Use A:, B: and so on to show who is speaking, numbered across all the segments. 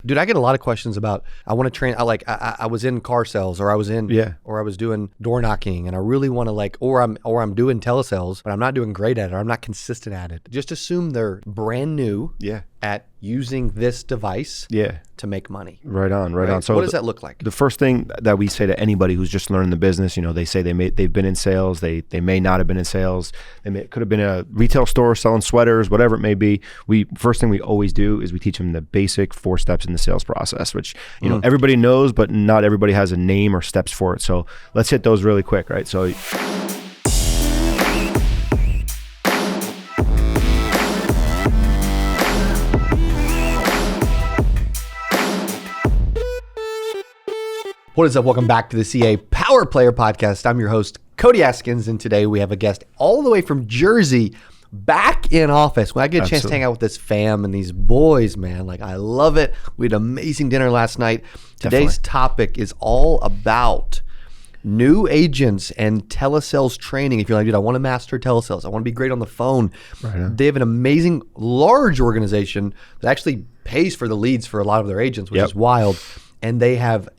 A: Dude, I get a lot of questions about, I want to train, I was in car sales, or I was doing door knocking, and I really want to or I'm doing telesales, but I'm not doing great at it, or I'm not consistent at it. Just assume they're brand new at using this device to make money.
B: Right on. So
A: what does that look like?
B: The first thing that we say to anybody who's just learning the business, they say they've been in sales, they may not have been in sales, could have been a retail store selling sweaters, whatever it may be. First thing we always do is we teach them the basic 4 steps in the sales process, which everybody knows, but not everybody has a name or steps for it. So let's hit those really quick, right? So
A: what is up? Welcome back to the CA Power Player Podcast. I'm your host, Cody Askins, and today we have a guest all the way from Jersey back in office. When I get a chance to hang out with this fam and these boys, man, I love it. We had an amazing dinner last night. Today's topic is all about new agents and telesales training. If you're like, dude, I want to master telesales, I want to be great on the phone. They have an amazing, large organization that actually pays for the leads for a lot of their agents, which is wild. And they have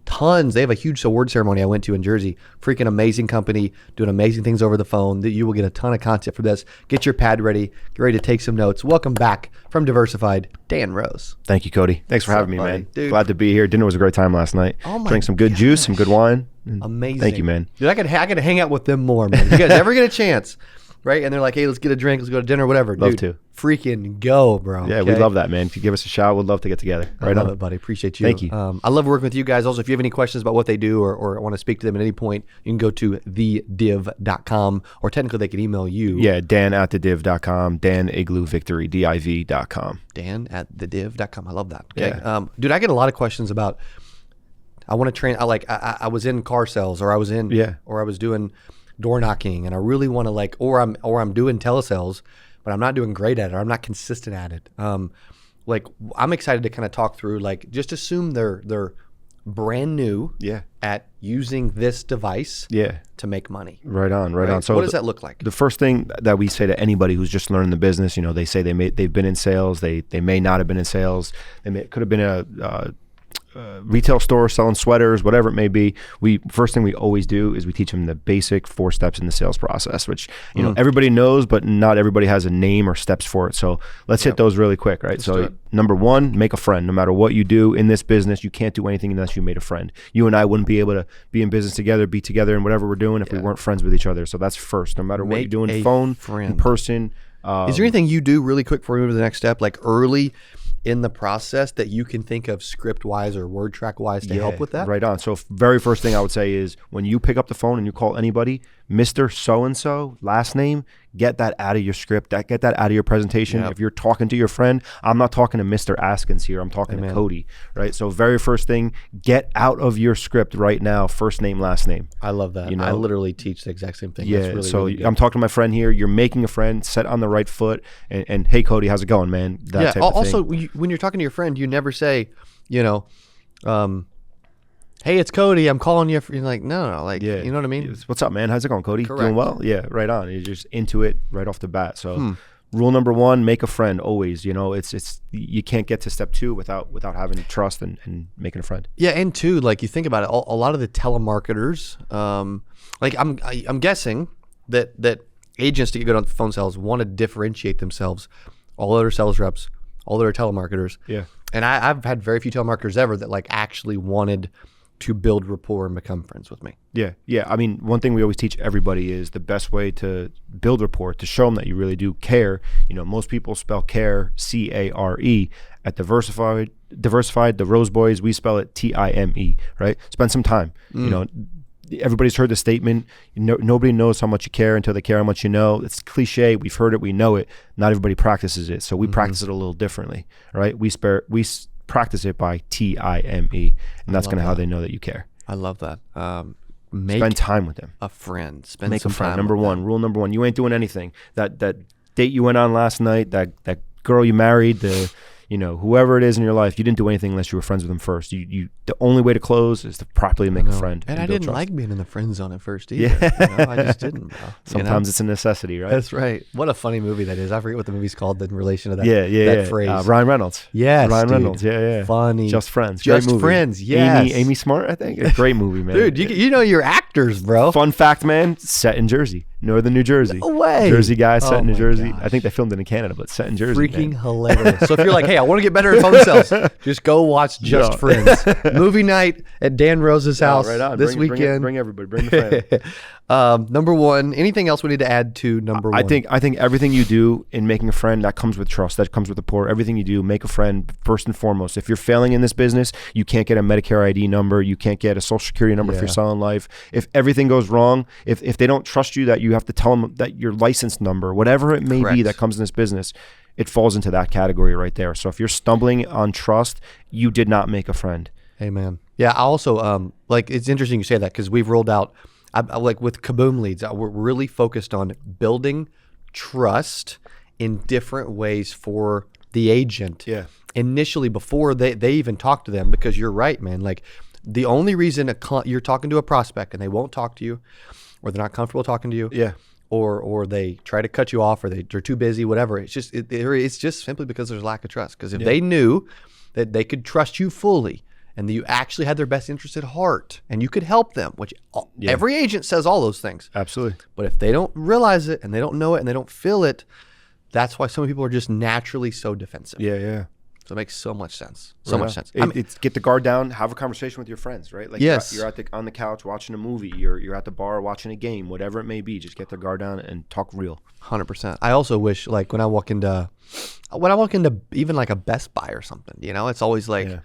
A: tons. They have a huge award ceremony I went to in Jersey. Freaking amazing company, doing amazing things over the phone. That you will get a ton of content for this. Get your pad ready. Get ready to take some notes. Welcome back from Diversified, Dan Rose.
B: Thank you, Cody. Thanks for having me, man.
A: Dude.
B: Glad to be here. Dinner was a great time last night. Drank some good juice, some good wine.
A: Amazing.
B: Thank you, man.
A: Dude, I could hang out with them more, man. If you guys ever get a chance, right? And they're like, hey, let's get a drink, let's go to dinner, whatever.
B: Love
A: Dude,
B: to.
A: Freaking go, bro.
B: Yeah, we love that, man. If you give us a shout, we'd love to get together.
A: I love it, buddy. Appreciate you.
B: Thank you.
A: I love working with you guys. Also, if you have any questions about what they do or want to speak to them at any point, you can go to thediv.com, or technically they can email you.
B: Yeah, dan@thediv.com, dan@igloovictory.com.
A: Dan@thediv.com. I love that. Okay.
B: Yeah.
A: Dude, I get a lot of questions about, I want to train, I was in car sales, or I was doing door knocking, and I really want to or I'm doing telesales, but I'm not doing great at it, or I'm not consistent at it. I'm excited to kind of talk through, just assume they're brand new at using this device to make money.
B: Right on. So
A: what does that look like?
B: The first thing that we say to anybody who's just learning the business, they say they've been in sales, they may not have been in sales, could have been a retail store selling sweaters, whatever it may be. First thing we always do is we teach them the basic 4 steps in the sales process, which everybody knows, but not everybody has a name or steps for it. So let's hit those really quick, right? So number 1, make a friend. No matter what you do in this business, you can't do anything unless you made a friend. You and I wouldn't be able to be in business together, be together in whatever we're doing if we weren't friends with each other. So that's first. No matter what you're doing, phone, in person.
A: Is there anything you do really quick before we move to the next step, early in the process, that you can think of script wise or word track wise to help with that?
B: Right on. So very first thing I would say is, when you pick up the phone and you call anybody, Mr. So-and-so, last name, get that out of your script, get that out of your presentation. If you're talking to your friend, I'm not talking to Mr. Askins here, I'm talking to Cody, right? So very first thing, get out of your script right now, first name, last name.
A: I love that. I literally teach the exact same thing.
B: Yeah,
A: That's really,
B: so
A: really good.
B: I'm talking to my friend here, you're making a friend, set on the right foot, and hey, Cody, how's it going, man? That type of
A: also,
B: thing.
A: when you're talking to your friend, you never say, hey, it's Cody, I'm calling you. You're like, no, you know what I mean?
B: What's up, man? How's it going, Cody?
A: Correct.
B: Doing well? Yeah, right on. You're just into it right off the bat. So rule number 1, make a friend always. It's you can't get to step 2 without having trust and making a friend.
A: Yeah, and 2, you think about it, a lot of the telemarketers, I'm guessing that agents to get good on phone sales want to differentiate themselves. All other sales reps, all other telemarketers.
B: Yeah.
A: And I've had very few telemarketers ever that actually wanted to build rapport and become friends with me.
B: Yeah. I mean, one thing we always teach everybody is the best way to build rapport, to show them that you really do care. Most people spell care C-A-R-E. At Diversified, the Rose Boys, we spell it T-I-M-E, right? Spend some time. Everybody's heard the statement, nobody knows how much you care until they care how much you know. It's cliche. We've heard it. We know it. Not everybody practices it. So we practice it a little differently, right? We practice it by T-I-M-E, and that's kind of how they know that you care.
A: I love that.
B: Spend time with them.
A: A friend.
B: Make a friend. Rule number 1. You ain't doing anything. That date you went on last night, that girl you married, whoever it is in your life, you didn't do anything unless you were friends with them first. The only way to close is to properly make a friend.
A: And I
B: build
A: didn't
B: trust.
A: like being in the friend zone at first either. I just didn't, bro.
B: Sometimes it's a necessity, right?
A: That's right. What a funny movie that is. I forget what the movie's called in relation to that, that phrase.
B: Ryan Reynolds.
A: Yes,
B: Ryan
A: dude.
B: Reynolds. Yeah.
A: Funny.
B: Just Friends.
A: Just
B: Great movie.
A: Friends, yes.
B: Amy Smart, I think. A great movie, man.
A: Dude, you know you're actors, bro.
B: Fun fact, man, set in Jersey. Northern New Jersey.
A: No way.
B: Jersey guy set in New Jersey.
A: gosh.
B: I think they filmed it in Canada, but set in Jersey.
A: Freaking hilarious. So if you're like, hey, I want to get better at phone sales, just go watch Just Friends. Movie night at Dan Rose's house
B: right on.
A: this weekend.
B: Bring everybody. Bring the fan.
A: Number one, anything else we need to add to number one?
B: I think everything you do in making a friend, that comes with trust. That comes with rapport. Everything you do, make a friend first and foremost. If you're failing in this business, you can't get a Medicare ID number. You can't get a Social Security number if you're selling life. If everything goes wrong, if they don't trust you, that you have to tell them that your license number, whatever it may be that comes in this business, it falls into that category right there. So if you're stumbling on trust, you did not make a friend.
A: Amen. Yeah, I also, it's interesting you say that because we've rolled out, like with CABOOM Leads, we're really focused on building trust in different ways for the agent.
B: Yeah.
A: Initially, before they even talk to them, because you're right, man. Like the only reason you're talking to a prospect and they won't talk to you, or they're not comfortable talking to you, or they try to cut you off, or they're too busy, whatever. It's just simply because there's lack of trust. Because if they knew that they could trust you fully, and that you actually had their best interest at heart, and you could help them, which every agent says all those things.
B: Absolutely. But
A: if they don't realize it, and they don't know it, and they don't feel it, that's why so many people are just naturally so defensive.
B: Yeah.
A: So it makes so much sense.
B: It's get the guard down, have a conversation with your friends, right? Like you're on the couch watching a movie, you're at the bar watching a game, whatever it may be. Just get the guard down and talk real.
A: 100%. I also wish, like when I walk into even like a Best Buy or something, it's always like,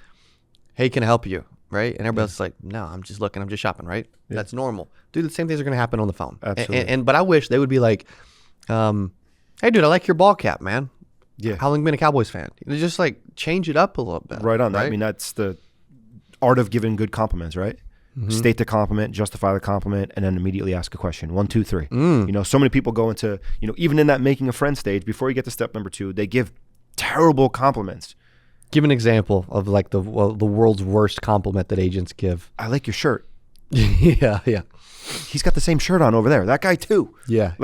A: hey, can I help you? Right? And everybody's like, no, I'm just looking, I'm just shopping, right? Yeah. That's normal. Dude, the same things are going to happen on the phone.
B: Absolutely.
A: But I wish they would be like, hey, dude, I like your ball cap, man.
B: Yeah.
A: How long have you been a Cowboys fan? Just like change it up a little bit.
B: Right on. Right? I mean, that's the art of giving good compliments, right? Mm-hmm. State the compliment, justify the compliment, and then immediately ask a question. 1, 2, 3. So many people go into, even in that making a friend stage, before you get to step number 2, they give terrible compliments.
A: Give an example of like the world's worst compliment that agents give.
B: I like your shirt.
A: Yeah.
B: He's got the same shirt on over there. That guy too.
A: Yeah.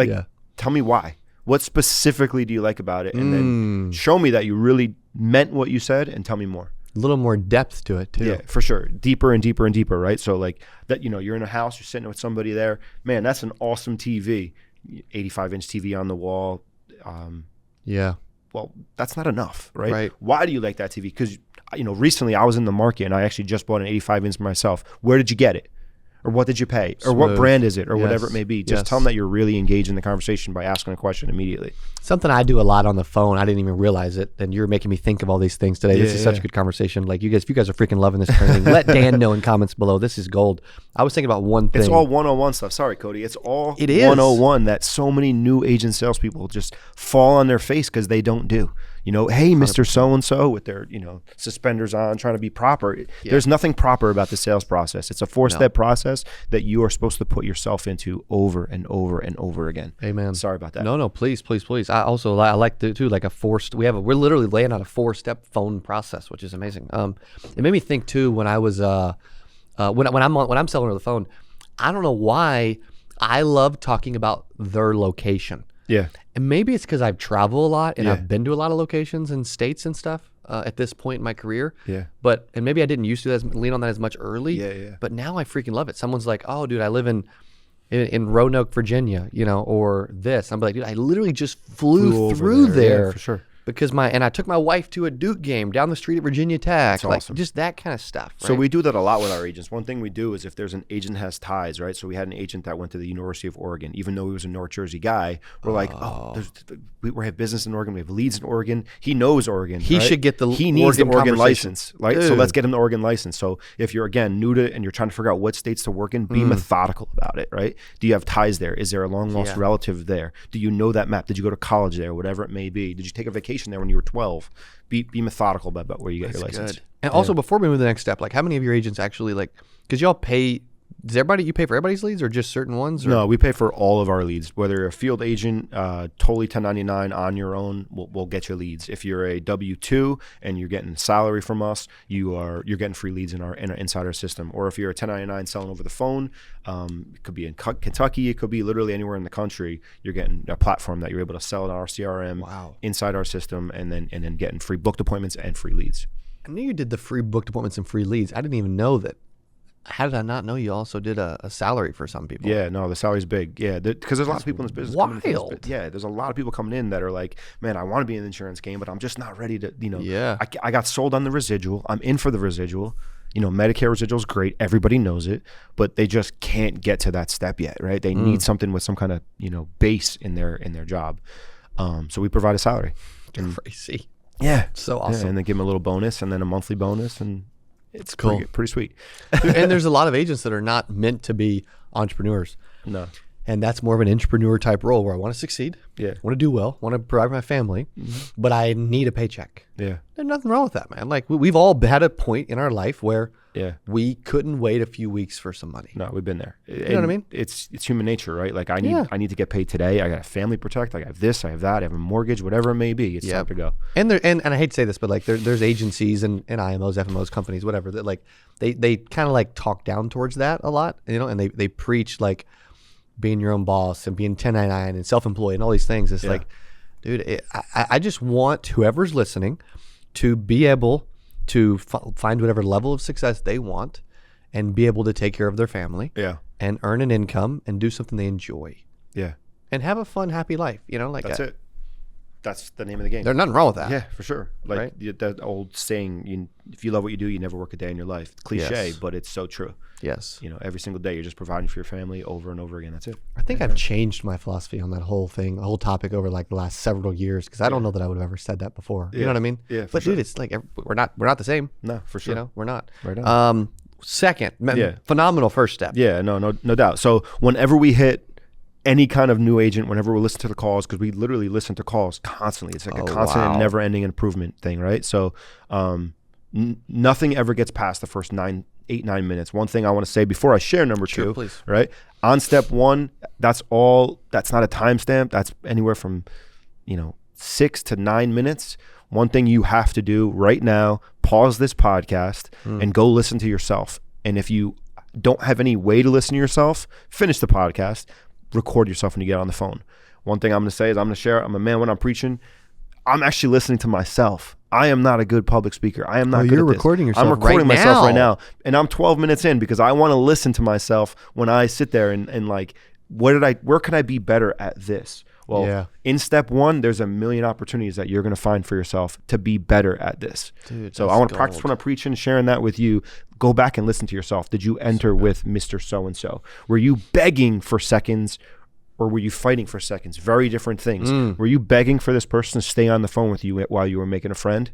B: Tell me why. What specifically do you like about it? And then show me that you really meant what you said and tell me more.
A: A little more depth to it too.
B: Yeah, for sure. Deeper and deeper and deeper, right? So like that, you're in a house, you're sitting with somebody there. Man, that's an awesome TV. 85-inch TV on the wall.
A: Yeah.
B: Well, that's not enough, right?
A: Right.
B: Why do you like that TV? Because, recently I was in the market and I actually just bought an 85-inch myself. Where did you get it? Or what did you pay? Or what brand is it? Or whatever it may be. Just tell them that you're really engaged in the conversation by asking a question immediately.
A: Something I do a lot on the phone. I didn't even realize it. And you're making me think of all these things today. This is such a good conversation. Like if you guys are freaking loving this training, let Dan know in comments below. This is gold. I was thinking about one thing.
B: It's all 101 stuff. Sorry, Cody. It's all
A: it is
B: 101 that so many new agent salespeople just fall on their face because they don't do. Hey, Mr. So-and-so with their, suspenders on, trying to be proper. Yeah. There's nothing proper about the sales process. It's a 4-step process that you are supposed to put yourself into over and over and over again.
A: Amen.
B: Sorry about that.
A: No, please. I also like to too, like we're literally laying out a 4-step phone process, which is amazing. It made me think too when I was when I'm selling over the phone, I don't know why I love talking about their location.
B: Yeah.
A: And maybe it's because I've traveled a lot and I've been to a lot of locations and states and stuff at this point in my career.
B: Yeah.
A: And maybe I didn't used to lean on that as much early.
B: Yeah.
A: But now I freaking love it. Someone's like, oh, dude, I live in Roanoke, Virginia, or this. I'm like, dude, I literally just flew through there.
B: Yeah, for sure.
A: Because I took my wife to a Duke game down the street at Virginia Tech.
B: That's awesome.
A: Just that kind of stuff. Right?
B: So we do that a lot with our agents. One thing we do is if there's an agent has ties, right? So we had an agent that went to the University of Oregon, even though he was a North Jersey guy. We're like, we have business in Oregon. We have leads in Oregon. He knows Oregon.
A: He should get
B: He needs the Oregon license, right?
A: Dude.
B: So let's get him the Oregon license. So if you're, again, new to it and you're trying to figure out what states to work in, be methodical about it, right? Do you have ties there? Is there a long-lost relative there? Do you know that map? Did you go to college there? Whatever it may be. Did you take a vacation there when you were 12? Be methodical about where you get your license.
A: Good. And also, before we move to the next step, like how many of your agents actually because y'all pay Does you pay for everybody's leads or just certain ones? Or?
B: No, we pay for all of our leads. Whether you're a field agent, totally 1099 on your own, we'll get you leads. If you're a W-2 and you're getting salary from us, you're getting free leads inside our system. Or if you're a 1099 selling over the phone, it could be in Kentucky, it could be literally anywhere in the country. You're getting a platform that you're able to sell in our CRM inside our system, and then getting free booked appointments and free leads.
A: I knew you did the free booked appointments and free leads. I didn't even know that. How did I not know you also did a salary for some people?
B: Yeah, no, the salary's big. Yeah, because there's a lot of people in this business.
A: Wild.
B: Yeah, there's a lot of people coming in that are like, man, I want to be in the insurance game, but I'm just not ready to,
A: Yeah.
B: I got sold on the residual. I'm in for the residual. Medicare residual is great. Everybody knows it, but they just can't get to that step yet, right? They need something with some kind of, base in their job. So we provide a salary.
A: Crazy.
B: Yeah.
A: So awesome.
B: Yeah, and then give them a little bonus and then a monthly bonus, and it's
A: cool.
B: Pretty sweet.
A: And there's a lot of agents that are not meant to be entrepreneurs.
B: No.
A: And that's more of an entrepreneur type role where I want to succeed.
B: Yeah.
A: Want to do well, want to provide for my family, but I need a paycheck.
B: Yeah.
A: There's nothing wrong with that, man. Like we've all had a point in our life where we couldn't wait a few weeks for some money.
B: No, we've been there.
A: You know what I mean?
B: It's human nature, right? Like I need to get paid today. I got a family to protect. I have this, I have that, I have a mortgage, whatever it may be. It's time to go.
A: And and I hate to say this, but like there's agencies and IMOs, FMOs, companies, whatever, that like they kind of like talk down towards that a lot, and they preach like being your own boss and being 1099 and self-employed and all these things. It's like, dude, I just want whoever's listening to be able to find whatever level of success they want and be able to take care of their family and earn an income and do something they enjoy.
B: Yeah.
A: And have a fun, happy life.
B: That's it. That's the name of the game.
A: There's nothing wrong with that.
B: Yeah, for sure. Like that old saying, if you love what you do, you never work a day in your life. Cliche, but it's so true.
A: Yes.
B: Every single day you're just providing for your family over and over again. That's it.
A: I think I've changed my philosophy on that whole thing, the whole topic over like the last several years, because I don't know that I would have ever said that before. You know what I mean?
B: Yeah.
A: But dude, it's like we're not the same.
B: No, for sure.
A: We're not.
B: Right on.
A: Second, phenomenal first step.
B: Yeah, no doubt. So whenever we hit any kind of new agent, whenever we listen to the calls, because we literally listen to calls constantly. It's like a constant and never-ending improvement thing, right? So nothing ever gets past the first 9 minutes. One thing I want to say before I share number two,
A: please.
B: Right? On step one, that's not a timestamp. That's anywhere from 6 to 9 minutes. One thing you have to do right now, pause this podcast and go listen to yourself. And if you don't have any way to listen to yourself, finish the podcast, record yourself when you get on the phone. One thing I'm going to say is I'm going to share, I'm a man when I'm preaching, I'm actually listening to myself. I am not a good public speaker. I am not good at this.
A: You're recording yourself.
B: I'm recording myself right now. And I'm 12 minutes in because I want to listen to myself when I sit there and like, where can I be better at this? Well, in step one, there's a million opportunities that you're going to find for yourself to be better at this.
A: Dude,
B: so I want to practice when I'm preaching, sharing that with you. Go back and listen to yourself. Did you enter with Mr. So-and-so? Were you begging for seconds or were you fighting for seconds? Very different things. Were you begging for this person to stay on the phone with you while you were making a friend?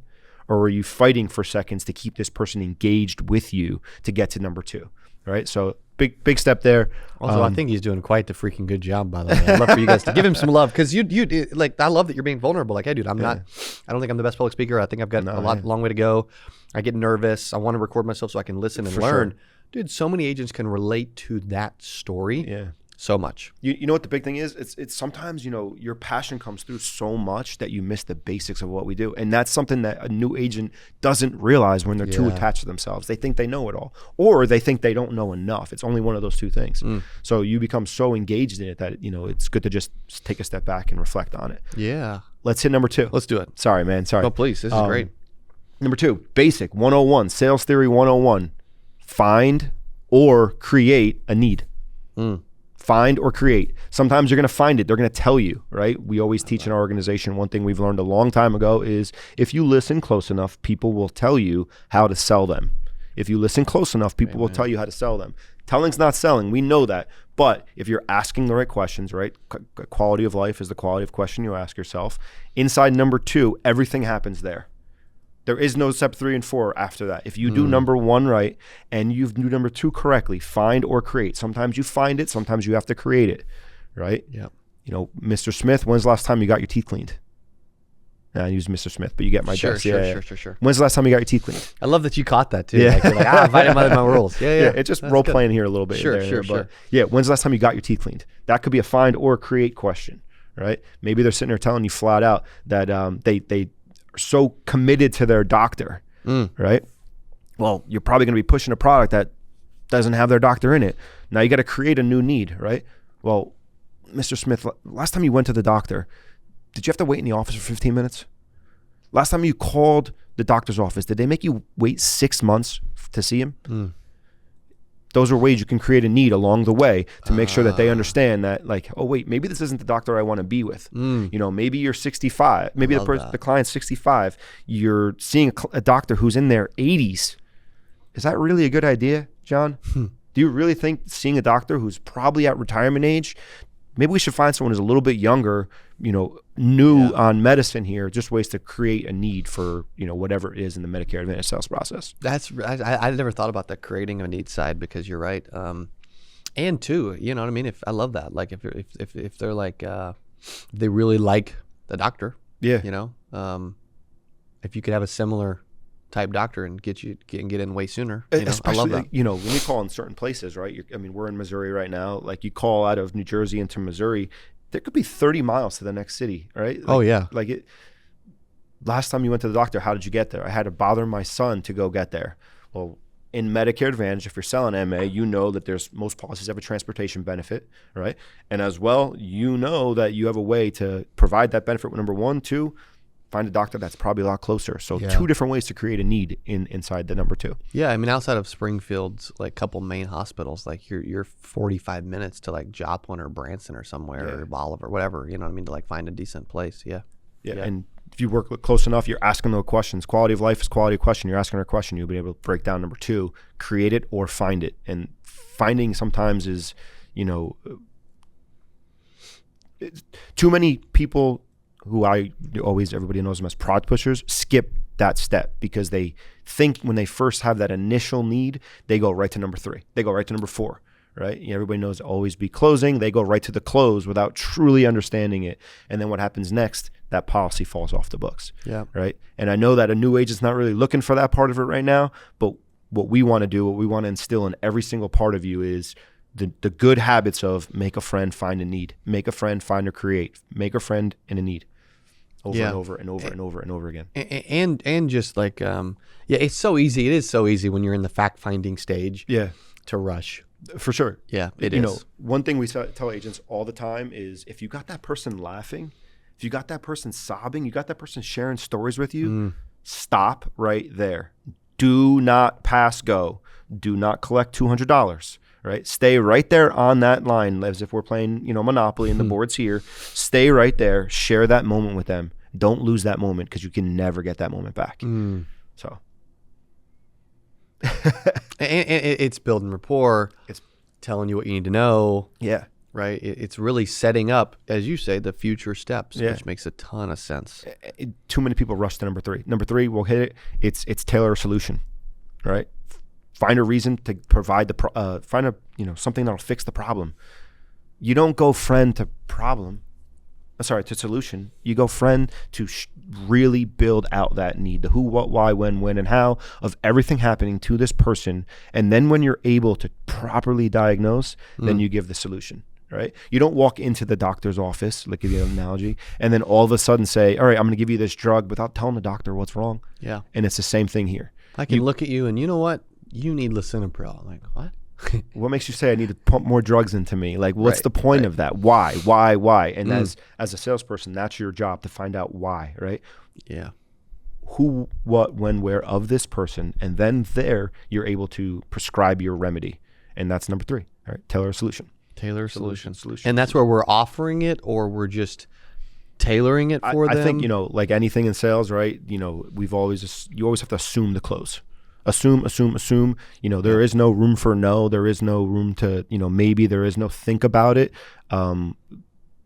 B: Or were you fighting for seconds to keep this person engaged with you to get to number two? Right? So big step there.
A: Also, I think he's doing quite the freaking good job, by the way. I'd love for you guys to give him some love because you like, I love that you're being vulnerable. Like, hey, dude, I don't think I'm the best public speaker. I think I've got long way to go. I get nervous. I want to record myself so I can listen and learn. Sure. Dude, so many agents can relate to that story.
B: Yeah.
A: So much.
B: You know what the big thing is? It's sometimes, your passion comes through so much that you miss the basics of what we do. And that's something that a new agent doesn't realize when they're too attached to themselves. They think they know it all, or they think they don't know enough. It's only one of those two things. So you become so engaged in it that, it's good to just take a step back and reflect on it.
A: Yeah.
B: Let's hit number two.
A: Let's do it.
B: Sorry, man. Sorry.
A: No, please. This is great.
B: Number two, basic 101, sales theory 101, find or create a need. Find or create. Sometimes you're going to find it. They're going to tell you, right? We always teach in our organization, one thing we've learned a long time ago is if you listen close enough, people will tell you how to sell them. If you listen close enough, people will tell you how to sell them. Telling's not selling. We know that. But if you're asking the right questions, right? Quality of life is the quality of question you ask yourself. Inside number two, everything happens there. There is no step 3 and 4 after that. If you do number 1 right and you do number 2 correctly, find or create. Sometimes you find it, sometimes you have to create it, right?
A: Yeah.
B: Mr. Smith, when's the last time you got your teeth cleaned? I use Mr. Smith, but you get my
A: Sure.
B: drift. Sure. When's the last time you got your teeth cleaned?
A: I love that you caught that too.
B: Yeah.
A: Like, you're like, I violated my rules. Yeah.
B: It's just role playing here a little bit.
A: Sure.
B: But yeah, when's the last time you got your teeth cleaned? That could be a find or create question, right? Maybe they're sitting there telling you flat out that they are so committed to their doctor, right? Well, you're probably going to be pushing a product that doesn't have their doctor in it. Now you got to create a new need, right? Well, Mr. Smith, last time you went to the doctor, did you have to wait in the office for 15 minutes? Last time you called the doctor's office, did they make you wait 6 months to see him? Those are ways you can create a need along the way to make sure that they understand that, like, oh wait, maybe this isn't the doctor I want to be with. You know, maybe you're 65, maybe the client's 65. You're seeing a doctor who's in their 80s. Is that really a good idea, John? Do you really think seeing a doctor who's probably at retirement age, maybe we should find someone who's a little bit younger, you know, new on medicine here, just ways to create a need for, you know, whatever it is in the Medicare Advantage sales process.
A: I never thought about the creating a need side, because you're right. And two, you know what I mean? I love that. Like if they're like, they really like the doctor,
B: you
A: know, if you could have a similar type doctor and get in way sooner. You know?
B: Especially,
A: I love that.
B: You know, when you call in certain places, right? I mean, we're in Missouri right now. Like you call out of New Jersey into Missouri, there could be 30 miles to the next city, right? Like, last time you went to the doctor, how did you get there? I had to bother my son to go get there. Well, in Medicare Advantage, if you're selling MA, you know that there's most policies have a transportation benefit, right? And as well, you know that you have a way to provide that benefit. Number one, two, find a doctor that's probably a lot closer. So two different ways to create a need inside the number two.
A: Yeah, I mean, outside of Springfield's like couple main hospitals, like you're 45 minutes to like Joplin or Branson or somewhere or Bolivar, whatever, you know what I mean, to like find a decent place. Yeah.
B: And if you work close enough, you're asking those questions. Quality of life is quality of question. You're asking her a question, you'll be able to break down number two, create it or find it. And finding sometimes is, you know, too many people who everybody knows them as product pushers, skip that step because they think when they first have that initial need, they go right to number three. They go right to number four, right? Everybody knows always be closing. They go right to the close without truly understanding it. And then what happens next, that policy falls off the books, right? And I know that a new agent's not really looking for that part of it right now, but what we want to do, what we want to instill in every single part of you is the good habits of make a friend, find a need, make a friend, find or create, make a friend in a need. Over and over and over and over and over again.
A: And just like, it's so easy. It is so easy when you're in the fact finding stage to rush.
B: For sure.
A: Yeah, it is.
B: You know, one thing we tell agents all the time is if you got that person laughing, if you got that person sobbing, you got that person sharing stories with you, stop right there. Do not pass go. Do not collect $200. Right? Stay right there on that line as if we're playing, you know, Monopoly and the board's here. Stay right there. Share that moment with them. Don't lose that moment because you can never get that moment back. So.
A: and it's building rapport. It's telling you what you need to know.
B: Yeah.
A: Right? It's really setting up, as you say, the future steps, which makes a ton of sense.
B: Too many people rush to number three. Number three, we'll hit it. It's tailor a solution, right? Find a reason to provide something that'll fix the problem. You don't go friend to to solution. You go friend to really build out that need, the who, what, why, when, and how of everything happening to this person. And then when you're able to properly diagnose, then you give the solution, right? You don't walk into the doctor's office, like give you an analogy, and then all of a sudden say, all right, I'm going to give you this drug without telling the doctor what's wrong. Yeah. And it's the same thing here.
A: I can look at you and you know what? You need lisinopril. I'm like, what?
B: What makes you say I need to pump more drugs into me? Like, what's the point of that? Why? And as a salesperson, that's your job to find out why, right?
A: Yeah.
B: Who, what, when, where of this person. And then you're able to prescribe your remedy. And that's number three, all right? Tailor a solution.
A: Tailor a solution. And that's where we're offering it or we're just tailoring it for them?
B: I think, you know, like anything in sales, right? You know, you always have to assume the close. Assume. You know, there is no room for no. There is no room to, you know, maybe. There is no think about it.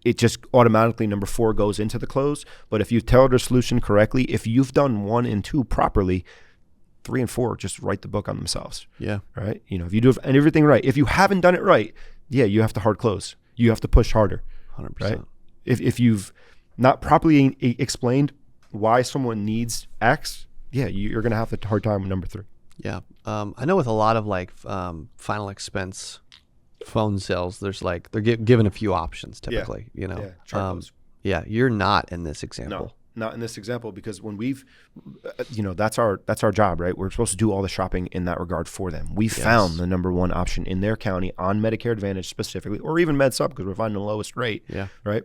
B: It just automatically, number four, goes into the close. But if you tailored a solution correctly, if you've done 1 and 2 properly, 3 and 4 just write the book on themselves. Yeah. Right? You know, if you do everything right. If you haven't done it right, you have to hard close. You have to push harder.
A: 100%.
B: Right? If you've not properly explained why someone needs X, yeah, you're going to have a hard time with number 3.
A: Yeah. I know with a lot of like final expense phone sales, there's like, they're given a few options typically, you know? Yeah. You're not in this example.
B: No, not in this example, because when we've, that's our job, right? We're supposed to do all the shopping in that regard for them. We found the number 1 option in their county on Medicare Advantage specifically, or even MedSup, because we're finding the lowest rate, right?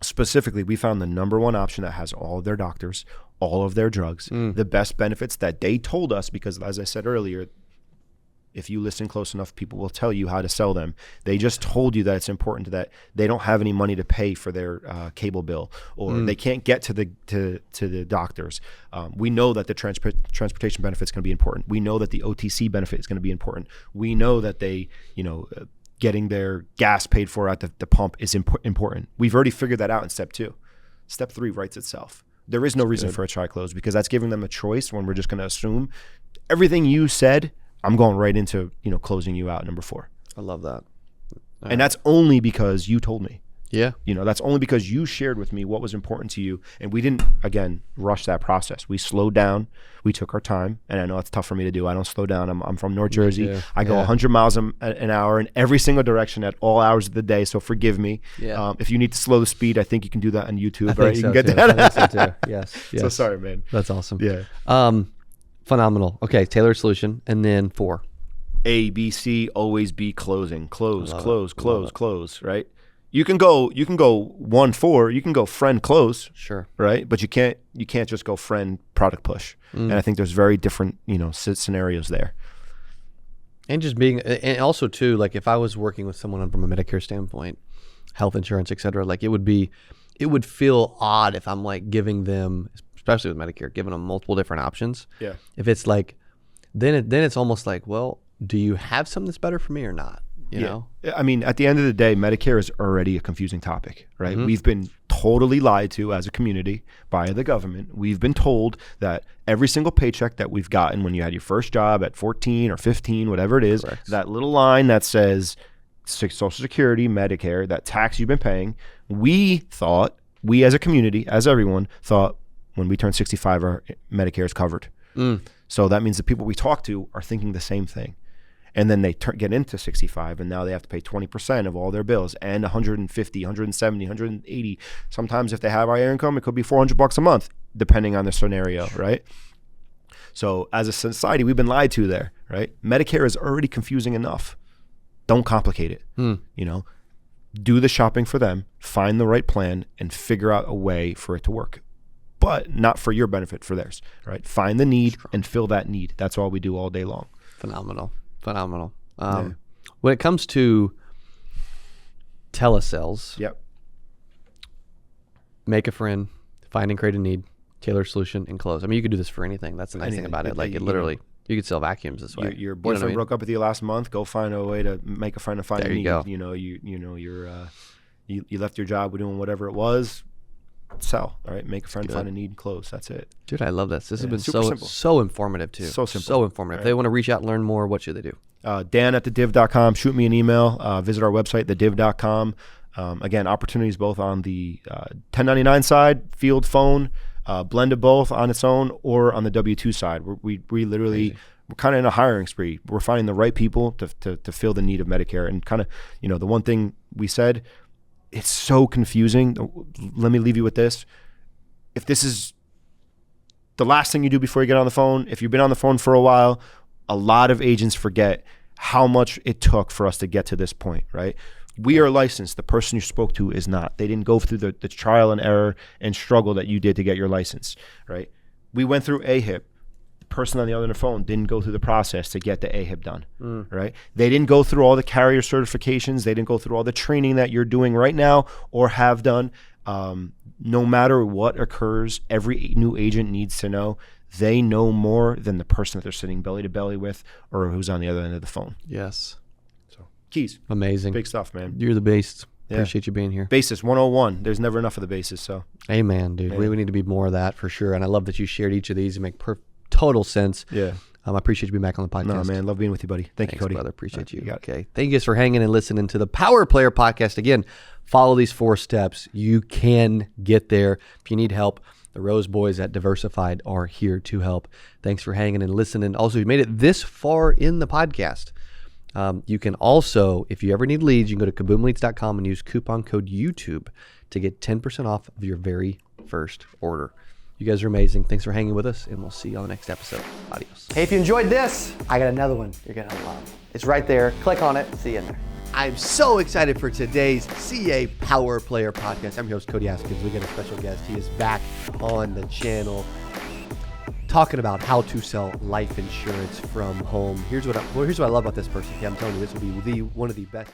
B: Specifically, we found the number 1 option that has all of their doctors, all of their drugs, the best benefits that they told us, because as I said earlier, if you listen close enough, people will tell you how to sell them. They just told you that it's important that they don't have any money to pay for their cable bill, or they can't get to the doctors. We know that the transportation benefit is going to be important. We know that the OTC benefit is going to be important. We know that they, getting their gas paid for at the pump is important. We've already figured that out in step 2. Step 3 writes itself. There is no reason for a try close, because that's giving them a choice when we're just going to assume everything you said. I'm going right into, closing you out, number 4.
A: I love that.
B: And that's only because you told me.
A: Yeah.
B: That's only because you shared with me what was important to you. And we didn't, again, rush that process. We slowed down. We took our time. And I know it's tough for me to do. I don't slow down. I'm from North Jersey. I go 100 miles an hour in every single direction at all hours of the day. So forgive me.
A: Yeah.
B: If you need to slow the speed, I think you can do that on YouTube.
A: Right? You can get that. I think so too. Yes.
B: So sorry, man.
A: That's awesome.
B: Yeah.
A: Phenomenal. Okay, tailored solution, and then 4.
B: A, B, C, always be closing. Close, right? You can go 1, 4, you can go friend close.
A: Sure.
B: Right? But you can't just go friend product push. And I think there's very different, scenarios there.
A: And just being, and also too, like if I was working with someone from a Medicare standpoint, health insurance, et cetera, like it would feel odd if I'm like giving them, especially with Medicare, giving them multiple different options.
B: Yeah.
A: If it's like, then it's almost like, well, do you have something that's better for me or not? You know?
B: I mean, at the end of the day, Medicare is already a confusing topic, right? We've been totally lied to as a community by the government. We've been told that every single paycheck that we've gotten when you had your first job at 14 or 15, whatever it is, that little line that says Social Security, Medicare, that tax you've been paying, we as a community, as everyone, thought when we turn 65, our Medicare is covered. So that means the people we talk to are thinking the same thing. And then they get into 65, and now they have to pay 20% of all their bills, and 150, 170, 180. Sometimes if they have higher income, it could be $400 a month, depending on the scenario, right? So as a society, we've been lied to there, right? Medicare is already confusing enough. Don't complicate it. Do the shopping for them, find the right plan, and figure out a way for it to work. But not for your benefit, for theirs, right? Find the need and fill that need. That's all we do all day long.
A: Phenomenal. When it comes to telesales, make a friend, find and create a need, tailor a solution, and close. I mean, you could do this for anything. That's the nice thing about it. Like it literally, you could sell vacuums this way.
B: Your boyfriend broke up with you last month. Go find a way to make a friend and find a need.
A: Go.
B: You left your job doing whatever it was. Sell. All right, make a friend, find a need, and close. That's it.
A: Dude, I love this. This has been
B: simple.
A: so informative too.
B: So simple.
A: So informative. If they want to reach out and learn more, what should they do?
B: Dan@thediv.com. Shoot me an email. Visit our website, thediv.com. Again, opportunities both on the 1099 side, field phone, blended both on its own, or on the W-2 side. We literally, we're kind of in a hiring spree. We're finding the right people to fill the need of Medicare. And kind of, the one thing we said, it's so confusing. Let me leave you with this. If this is the last thing you do before you get on the phone, if you've been on the phone for a while, a lot of agents forget how much it took for us to get to this point, right? We are licensed. The person you spoke to is not. They didn't go through the trial and error and struggle that you did to get your license, right? We went through AHIP. The person on the other end of the phone didn't go through the process to get the AHIP done, right? They didn't go through all the carrier certifications. They didn't go through all the training that you're doing right now or have done. No matter what occurs, every new agent needs to know they know more than the person that they're sitting belly to belly with or who's on the other end of the phone.
A: Yes.
B: So keys.
A: Amazing.
B: Big stuff, man.
A: You're the beast. Appreciate you being here.
B: Basis 101. There's never enough of the basis. So.
A: Amen, dude. We need to be more of that for sure. And I love that you shared each of these and make total sense.
B: Yeah.
A: I appreciate you being back on the podcast.
B: No, man. Love being with you, buddy. Thanks, you, Cody.
A: Brother. Appreciate you. Okay. Thank you guys for hanging and listening to the Power Player Podcast. Again, follow these 4 steps. You can get there. If you need help, The Rose Boys at Diversified are here to help. Thanks for hanging and listening. Also, if you made it this far in the podcast, you can also, if you ever need leads, you can go to kaboomleads.com and use coupon code YouTube to get 10% off of your very first order. You guys are amazing. Thanks for hanging with us, and we'll see you on the next episode. Adios. Hey, if you enjoyed this, I got another one you're going to love. It's right there. Click on it. See you in there. I'm so excited for today's CA Power Player podcast. I'm your host, Cody Askins. We got a special guest. He is back on the channel talking about how to sell life insurance from home. Here's what I love about this person. Yeah, I'm telling you, this will be one of the best.